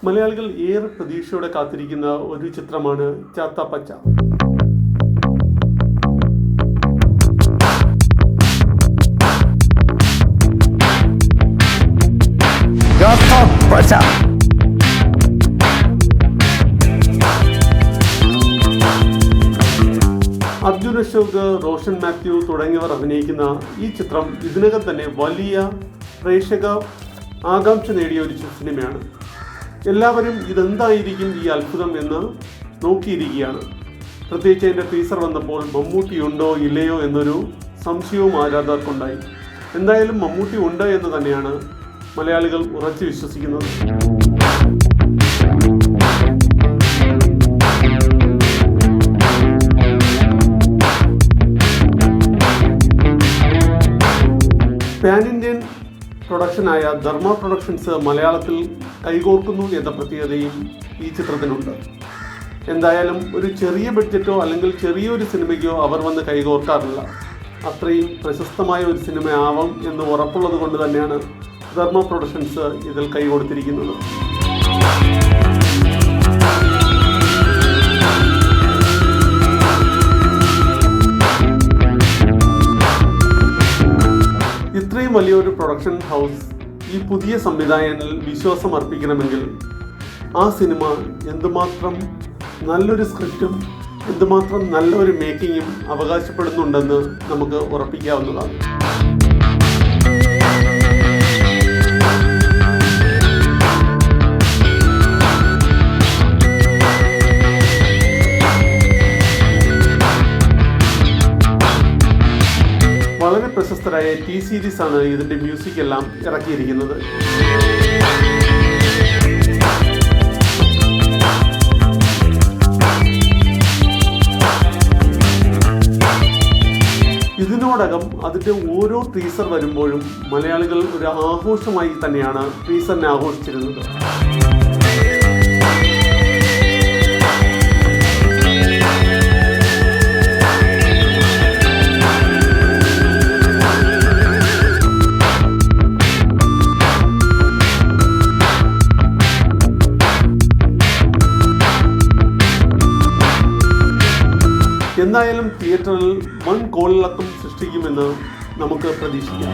മലയാളികൾ ഏറെ പ്രതീക്ഷയോടെ കാത്തിരിക്കുന്ന ഒരു ചിത്രമാണ് ചാത്താപ്പച്ച. അർജുൻ അശോക്, റോഷൻ മാത്യു തുടങ്ങിയവർ അഭിനയിക്കുന്ന ഈ ചിത്രം ഇതിനകം തന്നെ വലിയ പ്രേക്ഷക ആകാംക്ഷ നേടിയ ഒരു സിനിമയാണ്. എല്ലാവരും ഇതെന്തായിരിക്കും ഈ അത്ഭുതം എന്ന് നോക്കിയിരിക്കുകയാണ്. പ്രത്യേകിച്ച് അതിൻ്റെ ടീസർ വന്നപ്പോൾ മമ്മൂട്ടി ഉണ്ടോ ഇല്ലയോ എന്നൊരു സംശയവും ആരാധകർക്കുണ്ടായി. എന്തായാലും മമ്മൂട്ടി ഉണ്ട് എന്ന് തന്നെയാണ് മലയാളികൾ ഉറച്ചു വിശ്വസിക്കുന്നത്. പാൻ ഇന്ത്യൻ പ്രൊഡക്ഷനായ ധർമ്മ പ്രൊഡക്ഷൻസ് മലയാളത്തിൽ കൈകോർക്കുന്നു എന്ന പ്രത്യേകതയും ഈ ചിത്രത്തിനുണ്ട്. എന്തായാലും ഒരു ചെറിയ ബഡ്ജറ്റോ അല്ലെങ്കിൽ ചെറിയൊരു സിനിമയ്ക്കോ അവർ വന്ന് കൈകോർക്കാറില്ല. അത്രയും പ്രശസ്തമായ ഒരു സിനിമ ആവാം എന്ന് ഉറപ്പുള്ളത് കൊണ്ട് തന്നെയാണ് ധർമ്മ പ്രൊഡക്ഷൻസ് ഇതിൽ കൈകൊടുത്തിരിക്കുന്നത്. ഇത്രയും വലിയൊരു പ്രൊഡക്ഷൻ ഹൗസ് ഈ പുതിയ സംവിധായകനിൽ വിശ്വാസം അർപ്പിക്കണമെങ്കിൽ ആ സിനിമ എന്തുമാത്രം നല്ലൊരു സ്ക്രിപ്റ്റും എന്തുമാത്രം നല്ലൊരു മേക്കിങ്ങും അവകാശപ്പെടുന്നുണ്ടെന്ന് നമുക്ക് ഉറപ്പിക്കാവുന്നതാണ്. വളരെ പ്രശസ്തരായ ടി സീരീസ് ആണ് ഇതിൻ്റെ മ്യൂസിക് എല്ലാം ഇറക്കിയിരിക്കുന്നത്. ഇതിനോടകം അതിൻ്റെ ഓരോ ടീസർ വരുമ്പോഴും മലയാളികൾ ഒരു ആഘോഷമായി തന്നെയാണ് ടീസറിനെ ആഘോഷിച്ചിരുന്നത്. എന്തായാലും തിയേറ്ററിൽ വൻ കോളിളക്കം സൃഷ്ടിക്കുമെന്ന് നമുക്ക് പ്രതീക്ഷിക്കാം.